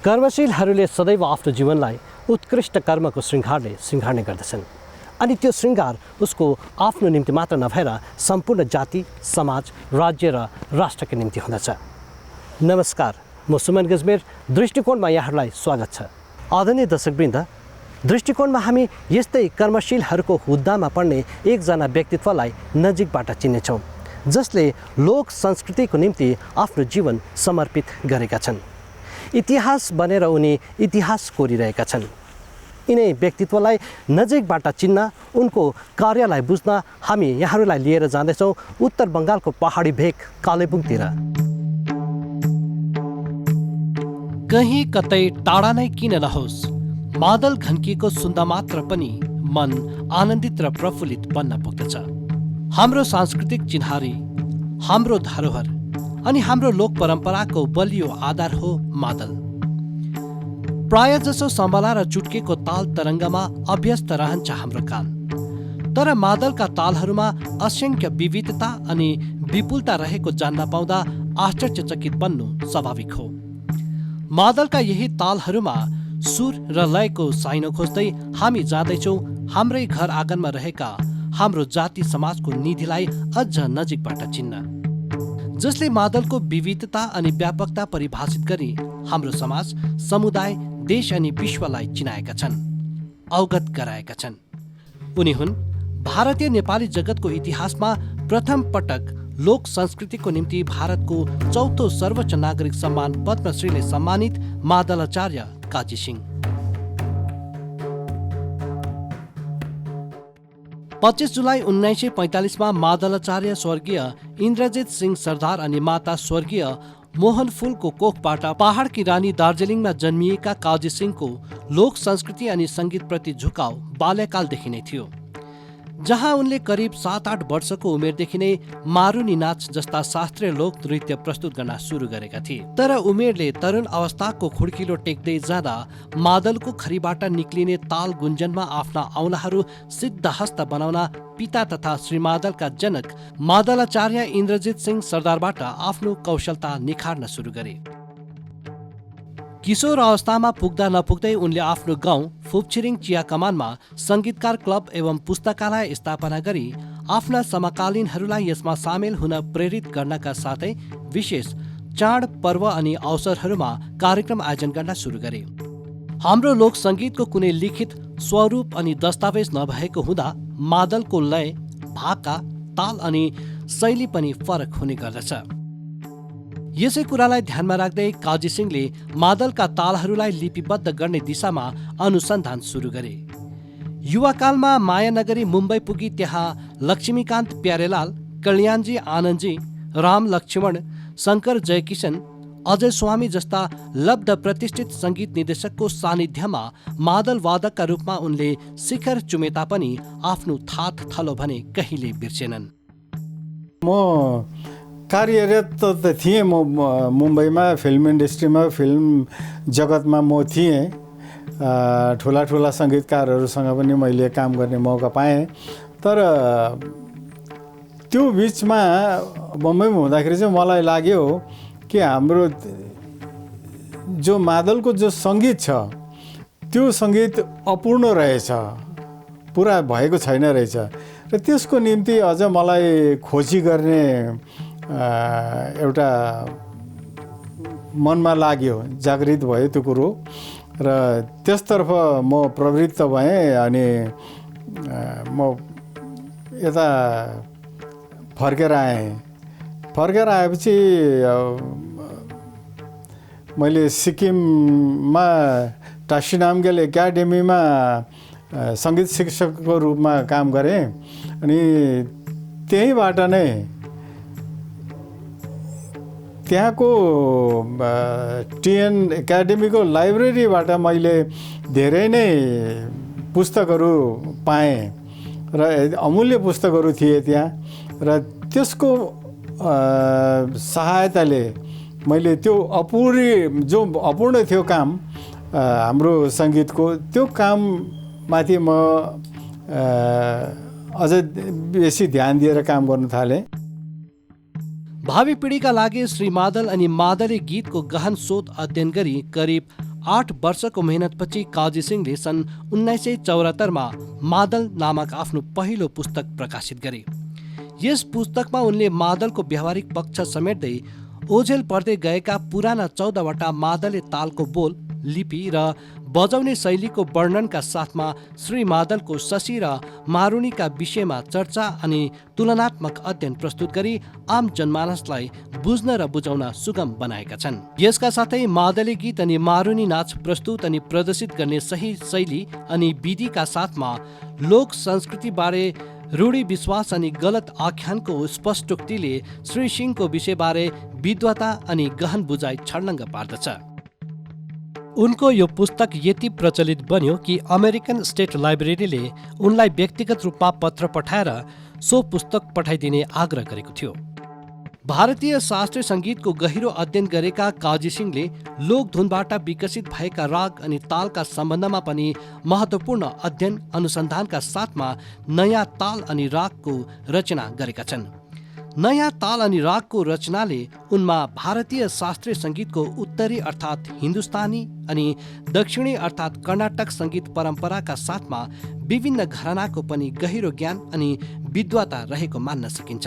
कर्मशीलहरूले सदैव आफ्नो जीवनलाई उत्कृष्ट कर्मको श्रृङ्गारले सिँगार्ने गर्दछन् अनि त्यो श्रृङ्गार उसको आफ्नो निम्ति मात्र नभएर सम्पूर्ण जाति, समाज, राज्य र राष्ट्रको निम्ति हुँदछ। नमस्कार, म सुमन गजमेर। दृष्टिकोणमा यहाँहरूलाई स्वागत छ। आदरणीय दर्शकवृन्द, दृष्टिकोणमा हामी यस्तै कर्मशीलहरूको हुद्दामा पर्ने एकजना व्यक्तित्वलाई नजिकबाट चिन्नेछौँ जसले लोक संस्कृतिको निम्ति आफ्नो जीवन समर्पित गरेका छन्। इतिहास बनेर उनी इतिहास कोरिरहेका छन्। यिनै व्यक्तित्वलाई नजिकबाट चिन्न, उनको कार्यलाई बुझ्न हामी यहाँहरूलाई लिएर जाँदैछौँ उत्तर बङ्गालको पहाडी भेग कालेबुङतिर। कहीँ कतै टाढा नै किन नहोस्, मादल घन्किएको सुन्दा मात्र पनि मन आनन्दित र प्रफुल्लित बन्न पुग्दछ। हाम्रो सांस्कृतिक चिन्हारी, हाम्रो धरोहर अनि हाम्रो लोक परम्पराको बलियो आधार हो मादल। प्राय जसो सम्बला र चुट्केको ताल तरङ्गमा अभ्यस्त रहन्छ हाम्रो कान, तर मादलका तालहरूमा असंख्य विविधता अनि विपुलता रहेको जान्न पाउँदा आश्चर्यचकित बन्नु स्वाभाविक हो। मादलका यही तालहरूमा सुर र लयको साइनो खोज्दै हामी जाँदैछौँ हाम्रै घर आँगनमा रहेका हाम्रो जाति समाजको निधिलाई अझ नजिकबाट चिन्न, जसले मादलको विविधता अनि व्यापकता परिभाषित गरी हाम्रो समाज, समुदाय, देश अनि विश्वलाई चिनाएका छन्, अवगत गराएका छन्। उनी हुन् भारतीय नेपाली जगतको इतिहासमा प्रथम पटक लोक संस्कृतिको निम्ति भारतको चौथो सर्वोच्च नागरिक सम्मान पद्मश्रीले सम्मानित मादलाचार्य काजी सिंह। 25 जुलाई 1945 मादलाचार्य स्वर्गीय इन्द्रजित सिंह सरदार अनि माता स्वर्गीय मोहन फुलको कोखबाट पहाडकी रानी दार्जिलिङमा जन्मिएका काजी सिंहको लोक संस्कृति अनि सङ्गीतप्रति झुकाउ बाल्यकालदेखि नै थियो, जहाँ उनले करिब 7-8 वर्षको उमेरदेखि नै मारुनी नाच जस्ता शास्त्रीय लोक नृत्य प्रस्तुत गर्न सुरु गरेका थिए। तर उमेरले तरुण अवस्थाको खुड्किलो टेक्दै जाँदा मादलको खरीबाट निक्लिने ताल गुन्जनमा आफ्ना औँलाहरू सिद्धहस्त बनाउन पिता तथा श्री मादलका जनक मादलाचार्य इन्द्रजित सिंह सरदारबाट आफ्नो कौशलता निखार्न सुरु गरे। किशोर अवस्थामा पुग्दा नपुग्दै उनले आफ्नो गाउँ फुपछिरिङ चिया कमानमा सङ्गीतकार क्लब एवं पुस्तकालय स्थापना गरी आफ्ना समकालीनहरूलाई यसमा सामेल हुन प्रेरित गर्नका साथै विशेष चाड, पर्व अनि अवसरहरूमा कार्यक्रम आयोजन गर्न सुरु गरे। हाम्रो लोक सङ्गीतको कुनै लिखित स्वरूप अनि दस्तावेज नभएको हुँदा मादलको लय, भाका, ताल अनि शैली पनि फरक हुने गर्दछ। यसै कुरालाई ध्यानमा राख्दै काजी सिंहले मादलका तालहरूलाई लिपिबद्ध गर्ने दिशामा अनुसन्धान सुरु गरे। युवाकालमा मायानगरी मुम्बई पुगी त्यहाँ लक्ष्मीकान्त प्यारेलाल, कल्याणजी आनन्दजी, राम लक्ष्मण, शङ्कर जयकिशन, अजय स्वामी जस्ता लब्ध प्रतिष्ठित सङ्गीत निर्देशकको सानिध्यमा मादल वादकका रूपमा उनले शिखर चुमेता पनि आफ्नो थात थलो भने कहिले बिर्सेनन्। म कार्यरत त थिएँ, म मुम्बईमा फिल्म इन्डस्ट्रीमा, फिल्म जगतमा म थिएँ। ठुला ठुला सङ्गीतकारहरूसँग पनि मैले काम गर्ने मौका पाएँ। तर त्यो बिचमा बम्बईमा हुँदाखेरि चाहिँ मलाई लाग्यो कि हाम्रो जो मादलको जो सङ्गीत छ त्यो सङ्गीत अपूर्ण रहेछ, पुरा भएको छैन रहेछ र त्यसको निम्ति अझ मलाई खोजी गर्ने एउटा मनमा लाग्यो, जागृत भयो त्यो कुरो र त्यसतर्फ म प्रवृत्त भएँ। अनि म यता फर्केर आएपछि मैले सिक्किममा टासी नामग्याल एकाडेमीमा सङ्गीत शिक्षकको रूपमा काम गरेँ। अनि त्यहीँबाट नै त्यहाँको टिएन एकाडेमीको लाइब्रेरीबाट मैले धेरै नै पुस्तकहरू पाएँ र अमूल्य पुस्तकहरू थिए त्यहाँ, र त्यसको सहायताले मैले त्यो जो अपूर्ण थियो काम हाम्रो सङ्गीतको, त्यो काममाथि म अझ बेसी ध्यान दिएर काम गर्न थालेँ। भावी पिँढीका लागि श्री मादल अनि मादली गीतको गहन शोध अध्ययन गरी करिब 8 वर्षको मेहनतपछि काजी सिंहले सन् 1974मा मादल नामक आफ्नो पहिलो पुस्तक प्रकाशित गरे। यस पुस्तकमा उनले मादलको व्यावहारिक पक्ष समेट्दै ओझेल पर्दै गएका पुराना 14वटा मादले तालको बोल, लिपि र बजाउने शैलीको वर्णनका साथमा श्री मादलको शशी र मारुनीका विषयमा चर्चा अनि तुलनात्मक अध्ययन प्रस्तुत गरी आम जनमानसलाई बुझ्न र बुझाउन सुगम बनाएका छन्। यसका साथै मादले गीत अनि मारुनी नाच प्रस्तुत अनि प्रदर्शित गर्ने सही शैली अनि विधिका साथमा लोक संस्कृतिबारे रूढी विश्वास अनि गलत आख्यानको स्पष्टोक्तिले श्री सिंहको विषयबारे विद्वता अनि गहन बुझाइ छर्लङ्ग पार्दछ। उनको यो पुस्तक यति प्रचलित बन्यो कि अमेरिकन स्टेट लाइब्रेरीले उनलाई व्यक्तिगत रूपमा पत्र पठाएर सो पुस्तक पठाइदिने आग्रह गरेको थियो। भारतीय शास्त्रीय सङ्गीतको गहिरो अध्ययन गरेका काजी सिंहले लोकधुनबाट विकसित भएका राग अनि तालका सम्बन्धमा पनि महत्त्वपूर्ण अध्ययन अनुसन्धानका साथमा नयाँ ताल अनि रागको रचना गरेका छन्। नयाँ ताल अनि रागको रचनाले उनमा भारतीय शास्त्रीय सङ्गीतको उत्तरी अर्थात् हिन्दुस्तानी अनि दक्षिणी अर्थात् कर्नाटक सङ्गीत परम्पराका साथमा विभिन्न घरानाको पनि गहिरो ज्ञान अनि विद्वता रहेको मान्न सकिन्छ।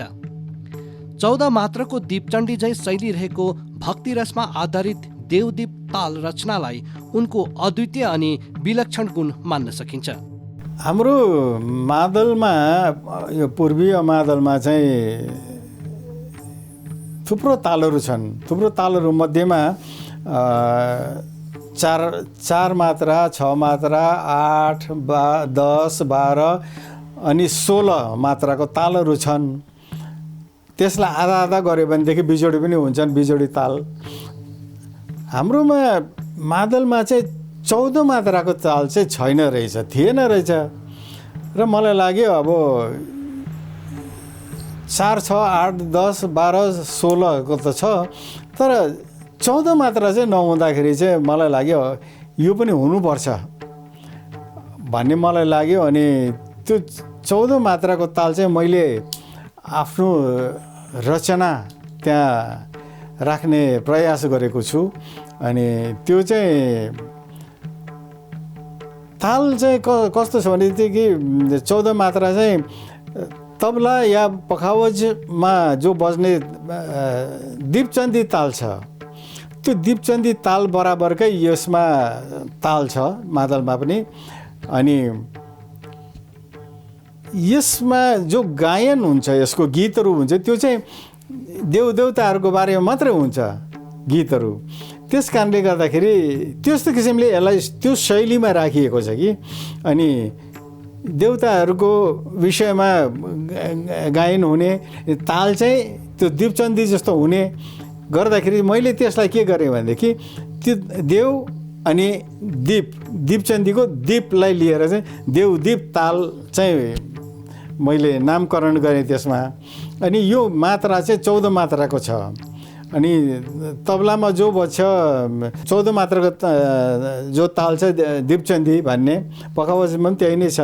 14 मात्रको दीपचण्डी झैँ शैली रहेको भक्तिरसमा आधारित देवदीप ताल रचनालाई उनको अद्वितीय अनि विलक्षण गुण मान्न सकिन्छ। हाम्रो मादलमा यो पूर्वीय मादलमा चाहिँ थुप्रो तालहरू छन्। थुप्रो तालहरू मध्येमा 4 मात्रा, 6 मात्रा, 8, 10, 12 अनि 16 मात्राको तालहरू छन्। त्यसलाई आधा आधा गऱ्यो भनेदेखि बिजोडी पनि हुन्छन्, बिजोडी ताल। हाम्रोमा मादलमा चाहिँ 14 मात्राको ताल चाहिँ छैन रहेछ, थिएन रहेछ र मलाई लाग्यो अब 4, 6, 8, 10, 12, 16 को त छ, तर 14 मात्रा चाहिँ नहुँदाखेरि चाहिँ मलाई लाग्यो यो पनि हुनुपर्छ भन्ने मलाई लाग्यो। अनि त्यो 14 मात्राको ताल चाहिँ मैले आफ्नो रचना त्यहाँ राख्ने प्रयास गरेको छु। अनि त्यो चाहिँ ताल चाहिँ कस्तो छ भनेदेखि 14 मात्रा चाहिँ तबला या पखावजमा जो बज्ने दीपचन्दी ताल छ, त्यो दीपचन्दी ताल बराबरकै यसमा ताल छ मादलमा पनि। अनि यसमा जो गायन हुन्छ, यसको गीतहरू हुन्छ, त्यो चाहिँ देवदेवताहरूको बारेमा मात्रै हुन्छ गीतहरू। त्यस कारणले गर्दाखेरि त्यस्तो किसिमले यसलाई त्यो शैलीमा राखिएको छ कि अनि देवताहरूको विषयमा गायन हुने ताल चाहिँ त्यो दीपचन्दी जस्तो हुने गर्दाखेरि मैले त्यसलाई के गरेँ भनेदेखि त्यो देव अनि दीपचन्दीको दीपलाई लिएर चाहिँ देवदीप ताल चाहिँ मैले नामकरण गरेँ त्यसमा। अनि यो मात्रा चाहिँ 14 मात्राको छ। अनि तबलामा जो बज्छ 14 मात्राको जो ताल छ दीपचन्दी भन्ने, पखावजमा पनि त्यही नै छ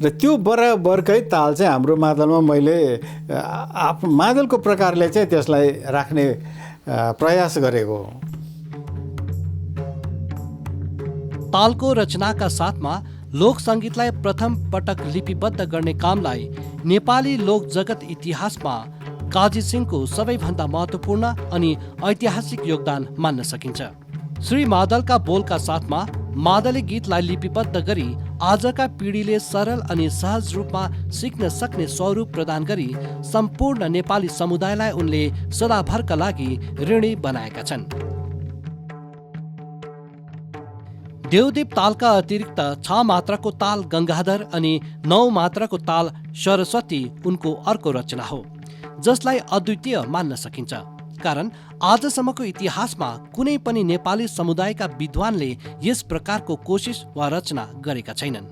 र त्यो बराबरकै ताल चाहिँ हाम्रो मादलमा मैले मादलको प्रकारले चाहिँ त्यसलाई राख्ने प्रयास गरेको। तालको रचनाका साथमा लोक सङ्गीतलाई प्रथम पटक लिपिबद्ध गर्ने कामलाई नेपाली लोक जगत इतिहासमा काजी सिंहको सबैभन्दा महत्त्वपूर्ण अनि ऐतिहासिक योगदान मान्न सकिन्छ। श्री मादलका बोलका साथमा मादले गीतलाई लिपिबद्ध गरी आजका पिँढीले सरल अनि सहज रूपमा सिक्न सक्ने स्वरूप प्रदान गरी सम्पूर्ण नेपाली समुदायलाई उनले सदाभरका लागि ऋणी बनाएका छन्। देवदीप तालका अतिरिक्त 6 मात्राको ताल गङ्गाधर अनि 9 मात्राको ताल सरस्वती उनको अर्को रचना हो, जसलाई अद्वितीय मान्न सकिन्छ। कारण आजसम्मको इतिहासमा कुनै पनि नेपाली समुदायका विद्वानले यस प्रकारको कोसिस वा रचना गरेका छैनन्।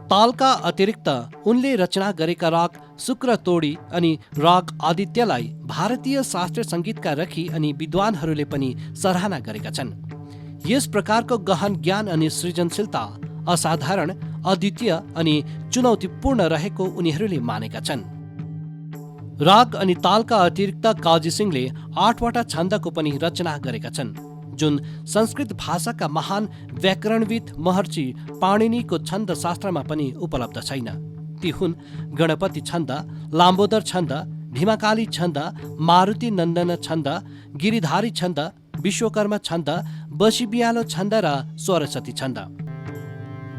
तालका अतिरिक्त उनले रचना गरेका राग शुक्रतोडी अनि राग आदित्यलाई भारतीय शास्त्रीय सङ्गीतका रखी अनि विद्वानहरूले पनि सराहना गरेका छन्। यस प्रकारको गहन ज्ञान अनि सृजनशीलता असाधारण, अद्वितीय अनि चुनौतीपूर्ण रहेको उनीहरूले मानेका छन्। राग अनि तालका अतिरिक्त काजी सिंहले 8 वटा छन्दको पनि रचना गरेका छन्, जुन संस्कृत भाषाका महान व्याकरणविद महर्षि पाणिनीको छन्द शास्त्रमा पनि उपलब्ध छैन। ती हुन् गणपति छन्द, लाम्बोदर छन्द, भीमाकाली छन्द, मारुति नन्दन छन्द, गिरिधारी छन्द, विश्वकर्मा छन्द, बसिबियालो छन्द र सरस्वती छन्द।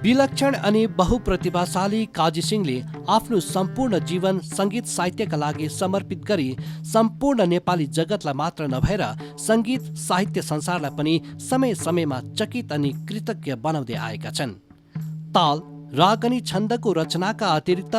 विलक्षण अनि बहुप्रतिभाशाली काजी सिंहले आफ्नो सम्पूर्ण जीवन सङ्गीत साहित्यका लागि समर्पित गरी सम्पूर्ण नेपाली जगतलाई मात्र नभएर सङ्गीत साहित्य संसारलाई पनि समय समयमा चकित अनि कृतज्ञ बनाउँदै आएका छन्। ताल, राग अनि छन्दको रचनाका अतिरिक्त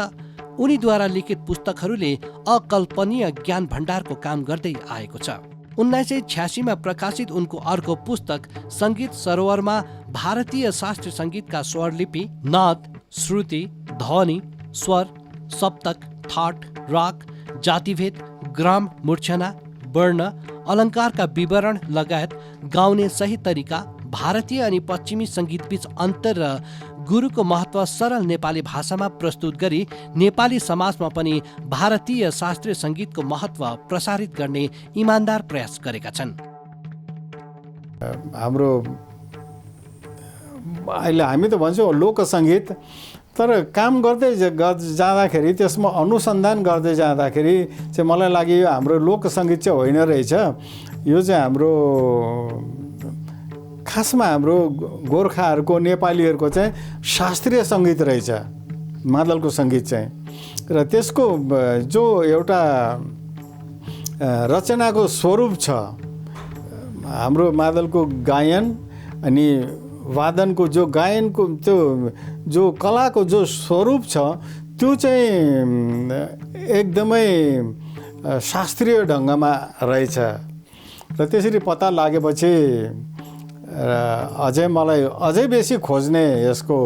उनीद्वारा लिखित पुस्तकहरूले अकल्पनीय ज्ञान भण्डारको काम गर्दै आएको छ। 1986 मा प्रकाशित उनको अर्को पुस्तक सङ्गीत सरोवरमा भारतीय शास्त्रीय सङ्गीतका स्वरलिपि, नाद, श्रुति, ध्वनि, स्वर, सप्तक, थाट, राग, जातिभेद, ग्राम, मूर्छना, वर्ण, अलङ्कारका विवरण लगायत गाउने सही तरिका, भारतीय अनि पश्चिमी सङ्गीतबीच अन्तर र गुरुको महत्त्व सरल नेपाली भाषामा प्रस्तुत गरी नेपाली समाजमा पनि भारतीय शास्त्रीय सङ्गीतको महत्त्व प्रसारित गर्ने इमान्दार प्रयास गरेका छन्। हाम्रो अहिले हामी त भन्छौँ लोकसङ्गीत, तर काम गर्दै जाँदाखेरि त्यसमा अनुसन्धान गर्दै जाँदाखेरि चाहिँ मलाई लाग्यो यो हाम्रो लोकसङ्गीत चाहिँ होइन रहेछ, यो चाहिँ हाम्रो खासमा हाम्रो गोर्खाहरूको नेपालीहरूको चाहिँ शास्त्रीय सङ्गीत रहेछ मादलको सङ्गीत चाहिँ। र त्यसको जो एउटा रचनाको स्वरूप छ, हाम्रो मादलको गायन अनि वादनको जो गायनको त्यो जो कलाको जो स्वरूप छ त्यो चाहिँ एकदमै शास्त्रीय ढङ्गमा रहेछ। र त्यसरी पत्ता लागेपछि अझै मलाई अझै बेसी खोज्ने यसको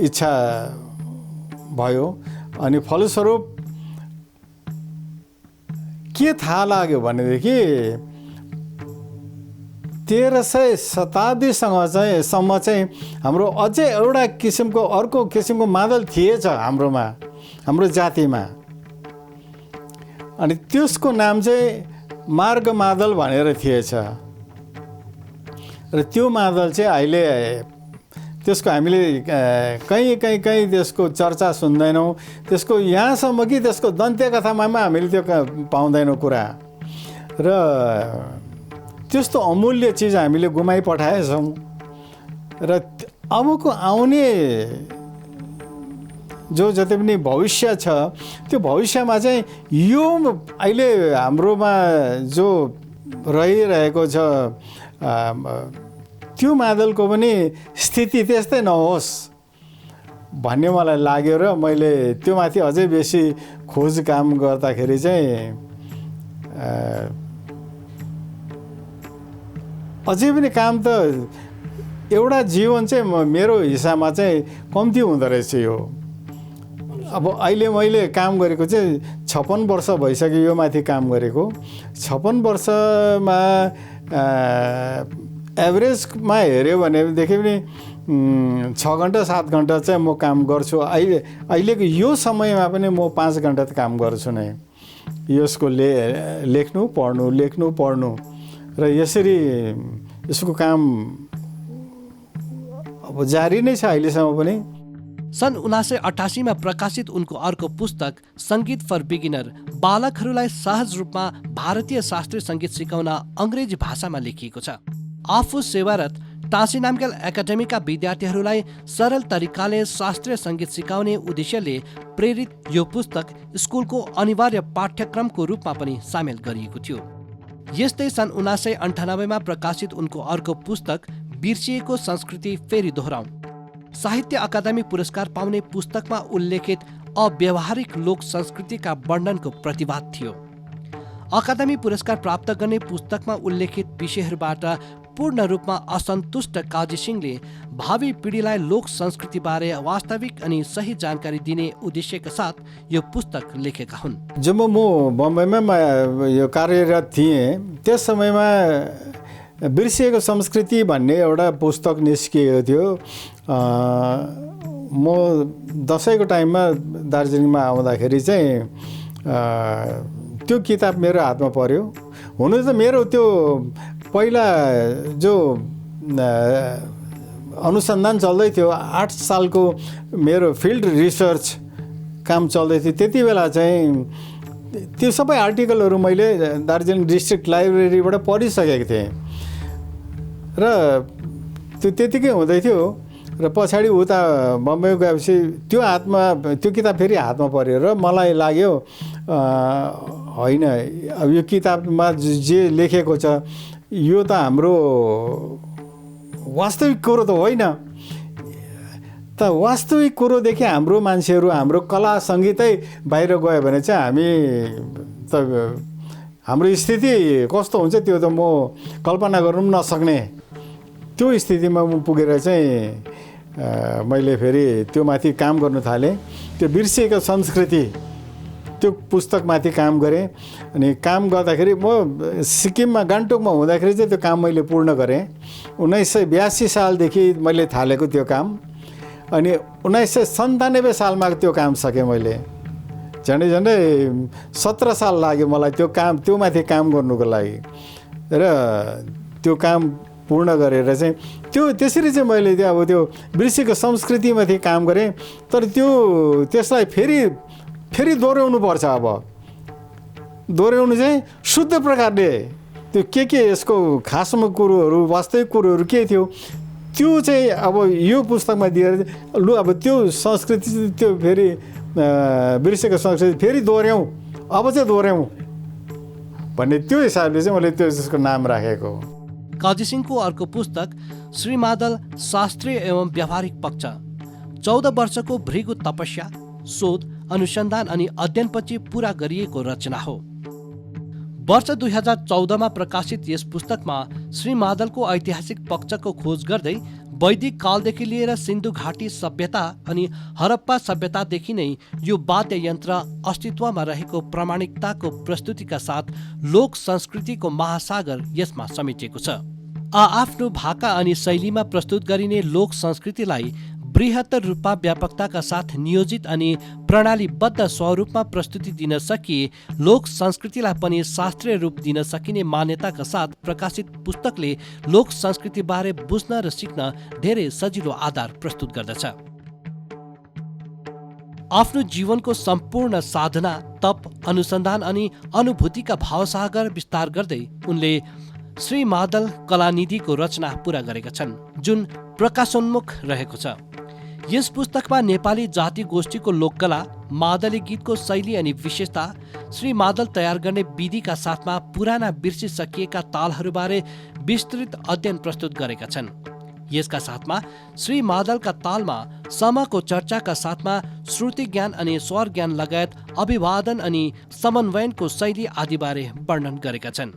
इच्छा भयो। अनि फलस्वरूप के थाहा लाग्यो भनेदेखि 1300 शताब्दीसँग चाहिँ सम्म चाहिँ हाम्रो अझै एउटा किसिमको अर्को किसिमको मादल थिएछ हाम्रोमा, हाम्रो जातिमा। अनि त्यसको नाम चाहिँ मार्ग मादल भनेर थिएछ। र त्यो मादल चाहिँ अहिले त्यसको हामीले कहीँ त्यसको चर्चा सुन्दैनौँ, त्यसको यहाँसम्म कि त्यसको दन्त्यकथामा हामीले त्यो पाउँदैनौँ कुरा। र त्यस्तो अमूल्य चिज हामीले गुमाइपठाएछौँ। र अबको आउने जो जति पनि भविष्य छ त्यो भविष्यमा चाहिँ यो अहिले हाम्रोमा जो रहिरहेको छ त्यो मादलको पनि स्थिति त्यस्तै नहोस् भन्ने मलाई लाग्यो। र मैले त्यो माथि अझै बेसी खोज काम गर्दाखेरि चाहिँ अझै पनि काम त एउटा जीवन चाहिँ मेरो हिसाबमा चाहिँ कम्ती हुँदो रहेछ यो। अब अहिले मैले काम गरेको चाहिँ 56 वर्ष भइसक्यो यो माथि काम गरेको। 56 वर्षमा एभरेजमा हेऱ्यो भनेदेखि पनि 6 घन्टा 7 घन्टा चाहिँ म काम गर्छु। अहिलेको यो समयमा पनि म 5 घन्टा त काम गर्छु नै। यसको लेख्नु पढ्नु र यसरी यसको काम अब जारी नै छ अहिलेसम्म पनि। सन् 1988 मा प्रकाशित उनको अर्को पुस्तक सङ्गीत फर बिगिनर बालकहरूलाई सहज रूपमा भारतीय शास्त्रीय सङ्गीत सिकाउन अङ्ग्रेजी भाषामा लेखिएको छ। आफू सेवारत टाँसी नामग्याल एकाडेमीका विद्यार्थीहरूलाई सरल तरिकाले शास्त्रीय सङ्गीत सिकाउने उद्देश्यले प्रेरित यो पुस्तक स्कुलको अनिवार्य पाठ्यक्रमको रूपमा पनि सामेल गरिएको थियो। यस्तै सन् 1998 मा प्रकाशित उनको अर्को पुस्तक बिर्सिएको संस्कृति फेरि दोहोऱ्याउँ साहित्य अकादमी पुरस्कार पाउने पुस्तकमा उल्लेखित अव्यावहारिक लोक संस्कृतिका वर्णनको प्रतिवाद थियो। अकादमी पुरस्कार प्राप्त गर्ने पुस्तकमा उल्लेखित विषयहरूबाट पूर्ण रूपमा असन्तुष्ट काजी सिंहले भावी पिँढीलाई लोक संस्कृतिबारे वास्तविक अनि सही जानकारी दिने उद्देश्यका साथ यो पुस्तक लेखेका हुन्। जब म बम्बईमा यो कार्यरत थिएँ त्यस समयमा बिर्सिएको संस्कृति भन्ने एउटा पुस्तक निस्किएको थियो। म दसैँको टाइममा दार्जिलिङमा आउँदाखेरि चाहिँ त्यो किताब मेरो हातमा पर्यो। हुनु त मेरो त्यो पहिला जो अनुसन्धान चल्दै थियो 8 सालको मेरो फिल्ड रिसर्च काम चल्दै थियो त्यति बेला चाहिँ त्यो सबै आर्टिकलहरू मैले दार्जिलिङ डिस्ट्रिक्ट लाइब्रेरीबाट पढिसकेको थिएँ र त्यो त्यतिकै हुँदै थियो र पछाडि उता बम्बई गएपछि त्यो किताब फेरि हातमा पऱ्यो र मलाई लाग्यो होइन अब यो किताबमा जे लेखेको छ यो त हाम्रो वास्तविक कुरो त होइन त वास्तविक कुरोदेखि हाम्रो मान्छेहरू हाम्रो कला सङ्गीतै बाहिर गयो भने चाहिँ हामी त हाम्रो स्थिति कस्तो हुन्छ त्यो त म कल्पना गर्नु पनि नसक्ने त्यो स्थितिमा म पुगेर चाहिँ मैले फेरि त्यो माथि काम गर्नु थालेँ त्यो बिर्सिएको संस्कृति त्यो पुस्तकमाथि काम गरेँ अनि काम गर्दाखेरि म सिक्किममा गान्तोकमा हुँदाखेरि चाहिँ त्यो काम मैले पूर्ण गरेँ 1982 सालदेखि मैले थालेको त्यो काम अनि 1997 सालमा त्यो काम सकेँ मैले झन्डै 17 साल लाग्यो मलाई त्यो माथि काम गर्नुको लागि र त्यो काम पूर्ण गरेर चाहिँ त्यसरी चाहिँ मैले अब त्यो बिर्सेको संस्कृतिमाथि काम गरेँ तर त्यसलाई फेरि दोहोऱ्याउनु पर्छ अब दोहोऱ्याउनु चाहिँ शुद्ध प्रकारले त्यो के यसको खासमा कुरोहरू वास्तविक कुरोहरू के थियो त्यो चाहिँ अब यो पुस्तकमा दिएर लु अब त्यो संस्कृति त्यो फेरि बिर्सेको संस्कृति फेरि दोहोऱ्याउँ अब चाहिँ दोहोऱ्याउँ भन्ने त्यो हिसाबले चाहिँ मैले त्यसको नाम राखेको हो। काजी सिंहको अर्को पुस्तक श्री मादल शास्त्रीय एवं व्यावहारिक पक्ष 14 वर्षको भृगु तपस्या शोध अनुसन्धान अनि अध्ययनपछि पूरा गरिएको रचना हो। वर्ष 2014मा प्रकाशित यस पुस्तकमा श्री मादलको ऐतिहासिक पक्षको खोज गर्दै वैदिक कालदेखि लिएर सिन्धु घाटी सभ्यता अनि हरप्पा सभ्यतादेखि नै यो वाद्य यन्त्र अस्तित्वमा रहेको प्रामाणिकताको प्रस्तुतिका साथ लोक संस्कृतिको महासागर यसमा समेटिएको छ। आफ्नो भाका अनि शैलीमा प्रस्तुत गरिने लोक संस्कृतिलाई बृहत्तर रूपमा व्यापकताका साथ नियोजित अनि प्रणालीबद्ध स्वरूपमा प्रस्तुति दिन सकिए लोक संस्कृतिलाई पनि शास्त्रीय रूप दिन सकिने मान्यताका साथ प्रकाशित पुस्तकले लोक संस्कृतिबारे बुझ्न र सिक्न धेरै सजिलो आधार प्रस्तुत गर्दछ। आफ्नो जीवनको सम्पूर्ण साधना तप अनुसन्धान अनि अनुभूतिका भावसागर विस्तार गर्दै उनले श्री मादल कलानिधिको रचना पूरा गरेका छन् जुन प्रकाशोन्मुख रहेको छ। यस पुस्तकमा नेपाली जाति गोष्ठीको लोककला मादली गीतको शैली अनि विशेषता श्री मादल तयार गर्ने विधिका साथमा पुराना बिर्सिसकिएका तालहरूबारे विस्तृत अध्ययन प्रस्तुत गरेका छन्। यसका साथमा श्री मादलका तालमा समको चर्चाका साथमा श्रुति ज्ञान अनि स्वर ज्ञान लगायत अभिवादन अनि समन्वयनको शैली आदिबारे वर्णन गरेका छन्।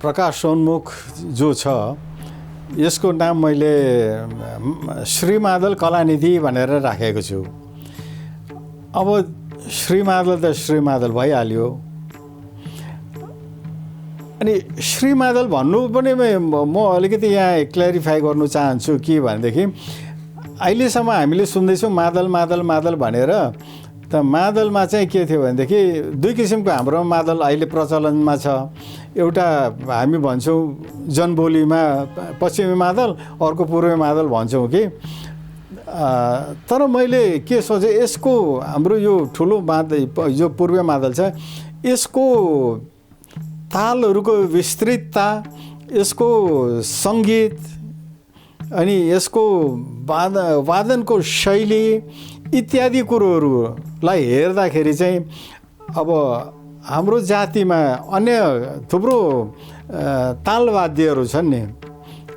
प्रकाशोन्मुख जो छ यसको नाम मैले श्री मादल कलानिधि भनेर राखेको छु। अब श्री मादल त श्री मादल भइहाल्यो अनि श्री मादल भन्नु पनि म अलिकति यहाँ क्ल्यारिफाई गर्नु चाहन्छु के भनेदेखि अहिलेसम्म हामीले सुन्दैछौँ मादल मादल मादल भनेर त मादलमा चाहिँ के थियो भनेदेखि दुई किसिमको हाम्रो मादल अहिले प्रचलनमा छ। एउटा हामी भन्छौँ जनबोलीमा पश्चिमी मादल अर्को पूर्वी मादल भन्छौँ कि तर मैले के सोचेँ यसको हाम्रो यो ठुलो मादल यो पूर्वी मादल छ यसको तालहरूको विस्तृतता यसको सङ्गीत अनि यसको वादनको शैली इत्यादि कुरोहरूलाई हेर्दाखेरि चाहिँ अब हाम्रो जातिमा अन्य थुप्रो तालवाद्यहरू छन् नि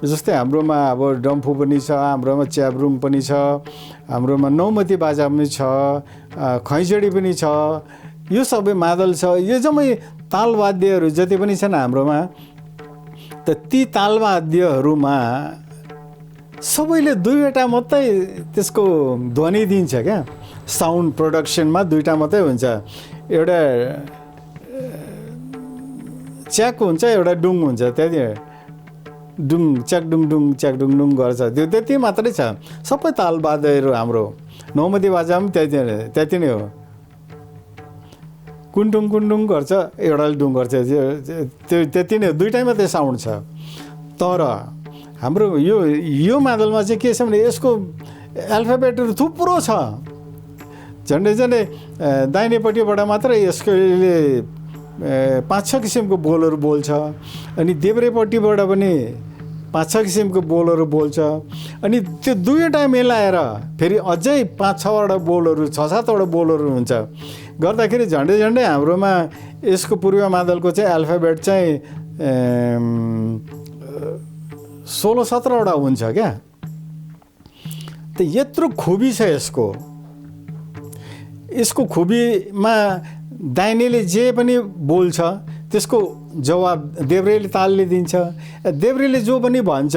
जस्तै हाम्रोमा अब डम्फु पनि छ हाम्रोमा च्याब्रुङ पनि छ हाम्रोमा नौमती बाजा पनि छ खैँजडी पनि छ यो सबै मादल छ यो जम्मै तालवाद्यहरू जति पनि छन् हाम्रोमा त ती तालवाद्यहरूमा सबैले दुईवटा मात्रै त्यसको ध्वनि दिन्छ क्या साउन्ड प्रोडक्सनमा दुईवटा मात्रै हुन्छ एउटा च्याक हुन्छ एउटा डुङ हुन्छ त्यति डुङ च्याक डुङ डुङ गर्छ त्यो त्यति मात्रै छ सबै तालवाद्यहरू हाम्रो नौमती बाजा पनि त्यति नै हो कुन्डुङ गर्छ एउटाले डुङ गर्छ त्यो त्यति नै दुईटै मात्रै साउन्ड छ तर हाम्रो यो मादलमा चाहिँ के छ भने यसको एल्फाबेटहरू थुप्रो छ। झन्डै दाहिनेपट्टिबाट मात्र यसले 5-6 किसिमको बोलहरू बोल्छ, अनि देब्रेपट्टिबाट पनि 5-6 किसिमको बोलहरू बोल्छ, अनि त्यो दुईवटा मिलाएर फेरि अझै 5-6वटा बोलहरू 6-7वटा बोलहरू हुन्छ। गर्दाखेरि झन्डै हाम्रोमा यसको पूर्व मादलको चाहिँ एल्फाबेट चाहिँ 16-17वटा हुन्छ क्या। त यत्रो खुबी छ यसको खुबीमा दाहिनेले जे पनि बोल्छ त्यसको जवाब देब्रेले तालले दिन्छ, देब्रेले जो पनि भन्छ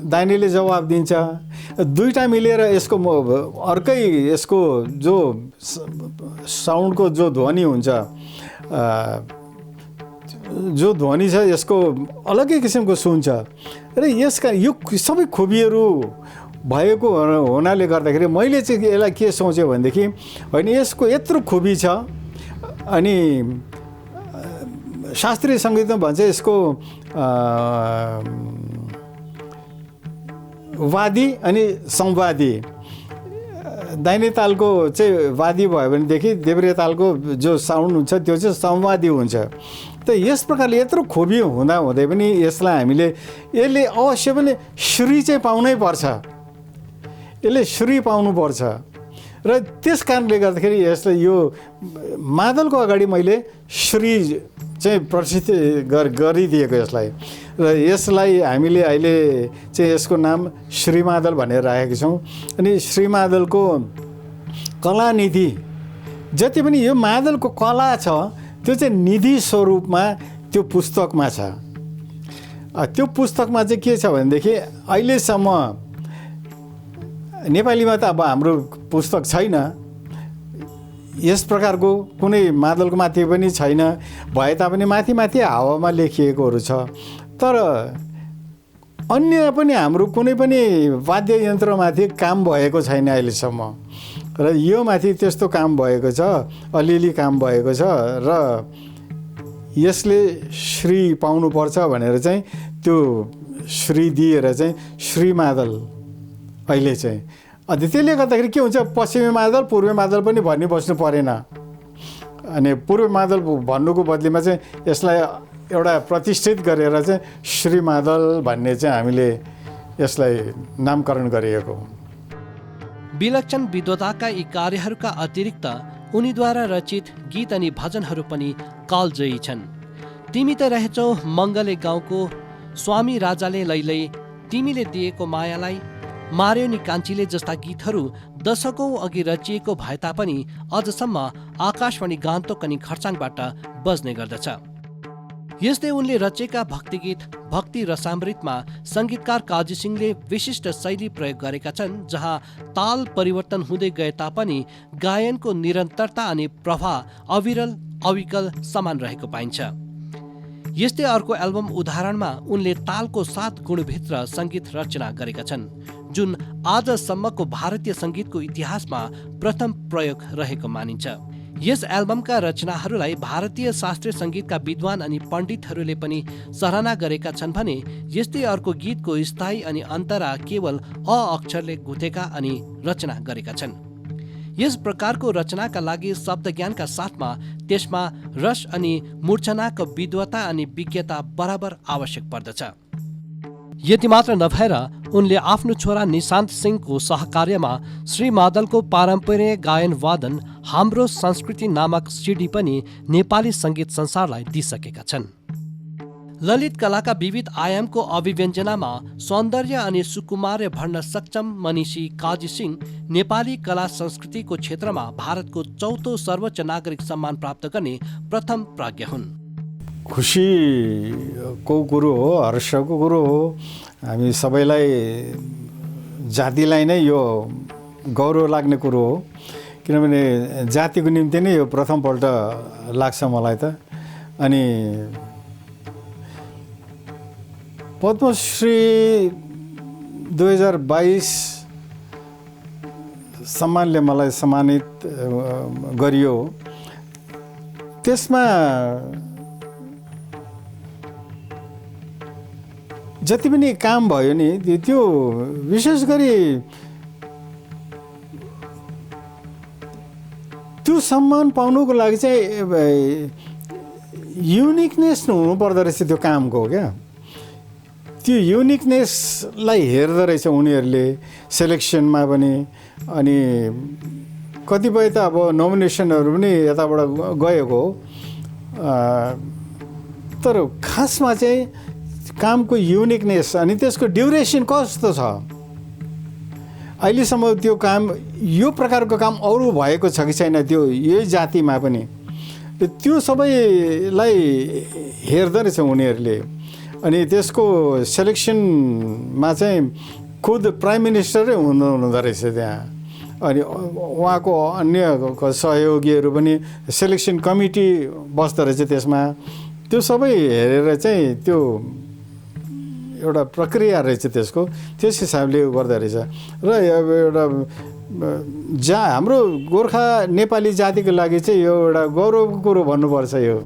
दाहिनेले जवाब दिन्छ। दुईटा मिलेर यसको अर्कै यसको जो साउन्डको जो ध्वनि हुन्छ, जो ध्वनि छ यसको अलग्गै किसिमको सुन्छ। र यसका यो सबै खुबीहरू भएको हुनाले गर्दाखेरि मैले चाहिँ यसलाई के सोचेँ भनेदेखि होइन, यसको यत्रो खुबी छ, अनि शास्त्रीय सङ्गीतमा भन्छ यसको वादी अनि संवादी। दाहिने तालको चाहिँ वादी भयो भनेदेखि देब्रे तालको जो साउन्ड हुन्छ त्यो चाहिँ संवादी हुन्छ। त यस प्रकारले यत्रो खुबी हुँदै पनि यसले अवश्य पनि श्री चाहिँ पाउनै पर्छ, यसले श्री पाउनुपर्छ। र त्यस कारणले गर्दाखेरि यसलाई यो मादलको अगाडि मैले श्री चाहिँ प्रसिद्ध गरिदिएको यसलाई। र यसलाई हामीले अहिले चाहिँ यसको नाम श्री मादल भनेर राखेका छौँ। अनि श्री मादलको कलानिधि जति पनि यो मादलको कला छ त्यो चाहिँ निधि स्वरूपमा त्यो पुस्तकमा छ। त्यो पुस्तकमा चाहिँ के छ भनेदेखि अहिलेसम्म नेपालीमा त अब हाम्रो पुस्तक छैन, यस प्रकारको कुनै मादलको माथि पनि छैन, भए तापनि माथि हावामा लेखिएकोहरू छ। तर अन्य पनि हाम्रो कुनै पनि वाद्य यन्त्रमाथि काम भएको छैन अहिलेसम्म, र यो माथि त्यस्तो काम भएको छ, अलिअलि काम भएको छ। र यसले श्री पाउनुपर्छ भनेर चाहिँ त्यो श्री दिएर चाहिँ श्री मादल अहिले चाहिँ। अनि त्यसले गर्दाखेरि के हुन्छ, पश्चिमी मादल पूर्वी मादल पनि भनि बस्नु परेन। अनि पूर्वी मादल भन्नुको बदलीमा चाहिँ यसलाई एउटा प्रतिष्ठित गरेर चाहिँ श्री मादल भन्ने चाहिँ हामीले यसलाई नामकरण गरिएको। विलक्षण विद्वताका यी कार्यहरूका अतिरिक्त उनीद्वारा रचित गीत अनि भजनहरू पनि कालजयी छन्। तिमी त रहेछौ मङ्गले गाउँको, स्वामी राजाले लैलै, तिमीले दिएको मायालाई, मार्यो नि कान्छीले जस्ता गीतहरू दशकौं अघि रचिएको भए तापनि अझसम्म आकाशवाणी गान्तोक अनि खर्साङबाट बज्ने गर्दछ। यस्तै उनले रचेका भक्तिगीत भक्ति रसामृतमा सङ्गीतकार काजी सिंहले विशिष्ट शैली प्रयोग गरेका छन्, जहाँ ताल परिवर्तन हुँदै गए तापनि गायनको निरन्तरता अनि प्रवाह अविकल समान रहेको पाइन्छ। यस्तै अर्को एल्बम उदाहरणमा उनले तालको 7 गुणभित्र सङ्गीत रचना गरेका छन्, जुन आजसम्मको भारतीय सङ्गीतको इतिहासमा प्रथम प्रयोग रहेको मानिन्छ। यस एल्बमका रचनाहरूलाई भारतीय शास्त्रीय सङ्गीतका विद्वान अनि पण्डितहरूले पनि सराहना गरेका छन् भने यस्तै अर्को गीतको स्थायी अनि अन्तरा केवल अ अक्षरले गुथेका अनि रचना गरेका छन्। यस प्रकारको रचनाका लागि शब्दज्ञानका साथमा त्यसमा रस अनि मूर्छनाको विद्वता अनि विज्ञता बराबर आवश्यक पर्दछ। यति मात्र नभएर उनले आफ्नो छोरा निशान्त सिंहको सहकार्यमा श्री मादलको पारम्परिक गायन वादन हाम्रो संस्कृति नामक सिडी पनि नेपाली सङ्गीत संसारलाई दिइसकेका छन्। ललित कलाका विविध आयामको अभिव्यञ्जनामा सौन्दर्य अनि सुकुमार्य भर्न सक्षम मनीषी काजी सिंह नेपाली कला संस्कृतिको क्षेत्रमा भारतको 4औं सर्वोच्च नागरिक सम्मान प्राप्त गर्ने प्रथम प्राज्ञ हुन्। खुसीको कुरो हो, हर्षको कुरो हो। हामी सबैलाई, जातिलाई नै यो गौरव लाग्ने कुरो हो, किनभने जातिको निम्ति नै यो प्रथमपल्ट लाग्छ मलाई त। अनि पद्मश्री 2022 सम्मानले मलाई सम्मानित गरियो। त्यसमा जति पनि काम भयो नि त्यो विशेष गरी त्यो सम्मान पाउनुको लागि चाहिँ युनिकनेस हुनुपर्दो रहेछ त्यो कामको क्या। त्यो युनिकनेसलाई हेर्दो रहेछ उनीहरूले सेलेक्सनमा पनि। अनि कतिपय त अब नोमिनेसनहरू पनि यताबाट गएको हो, तर खासमा चाहिँ कामको युनिकनेस अनि त्यसको ड्युरेसन कस्तो छ, अहिलेसम्म त्यो काम यो प्रकारको काम अरू भएको छ कि छैन त्यो यही जातिमा पनि, त्यो सबैलाई हेर्दो रहेछ उनीहरूले। अनि त्यसको सेलेक्सनमा चाहिँ खुद प्राइम मिनिस्टरै हुनुहुँदो रहेछ त्यहाँ। अनि उहाँको अन्य सहयोगीहरू पनि सेलेक्सन कमिटी बस्दो रहेछ त्यसमा। त्यो सबै हेरेर चाहिँ त्यो एउटा प्रक्रिया रहेछ त्यसको, त्यस हिसाबले गर्दो रहेछ। र एउटा हाम्रो गोर्खा नेपाली जातिको लागि चाहिँ यो एउटा गौरवको कुरो भन्नुपर्छ। यो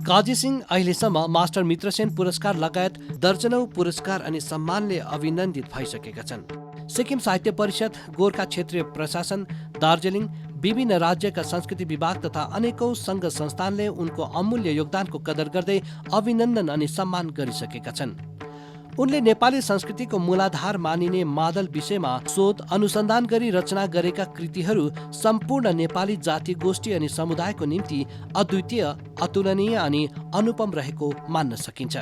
काजी सिंह अहिलेसम्म मास्टर मित्रसेन पुरस्कार लगायत दर्जनौं पुरस्कार अनि सम्मानले अभिनन्दित भइसकेका छन्। सिक्किम साहित्य परिषद, गोर्खा क्षेत्रीय प्रशासन, दार्जिलिङ, विभिन्न राज्यका संस्कृति विभाग तथा अनेकौं सङ्घ संस्थानले उनको अमूल्य योगदानको कदर गर्दै अभिनन्दन अनि सम्मान गरिसकेका छन्। उनले नेपाली संस्कृतिको मूलाधार मानिने मादल विषयमा शोध अनुसन्धान गरी रचना गरेका कृतिहरू सम्पूर्ण नेपाली जाति गोष्ठी अनि समुदायको निम्ति अद्वितीय, अतुलनीय अनि अनुपम रहेको मान्न सकिन्छ।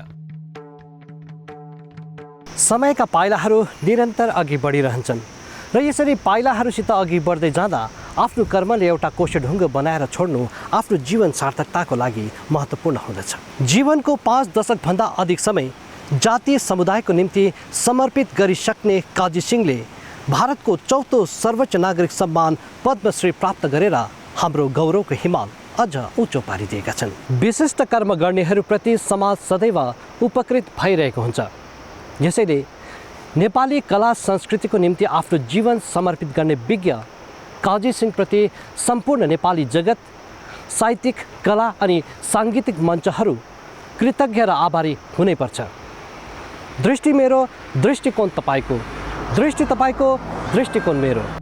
समयका पाइलाहरू निरन्तर अघि बढिरहन्छन् र यसरी पाइलाहरूसित अघि बढ्दै जाँदा आफ्नो कर्मले एउटा कोषढुङ्गो बनाएर छोड्नु आफ्नो जीवन सार्थकताको लागि महत्त्वपूर्ण हुँदछ। जीवनको 5 दशकभन्दा अधिक समय जातीय समुदायको निम्ति समर्पित गरिसक्ने काजी सिंहले भारतको 4औं सर्वोच्च नागरिक सम्मान पद्मश्री प्राप्त गरेर हाम्रो गौरवको हिमाल अझ उँचो पारिदिएका छन्। विशिष्ट कर्म गर्नेहरूप्रति समाज सदैव उपकृत भइरहेको हुन्छ। यसैले नेपाली कला संस्कृतिको निम्ति आफ्नो जीवन समर्पित गर्ने विज्ञ काजी सिंहप्रति सम्पूर्ण नेपाली जगत, साहित्यिक, कला अनि साङ्गीतिक मञ्चहरू कृतज्ञ र आभारी हुनैपर्छ। दृष्टि मेरो, दृष्टिकोण तपाईँको, दृष्टि तपाईँको, दृष्टिकोण मेरो।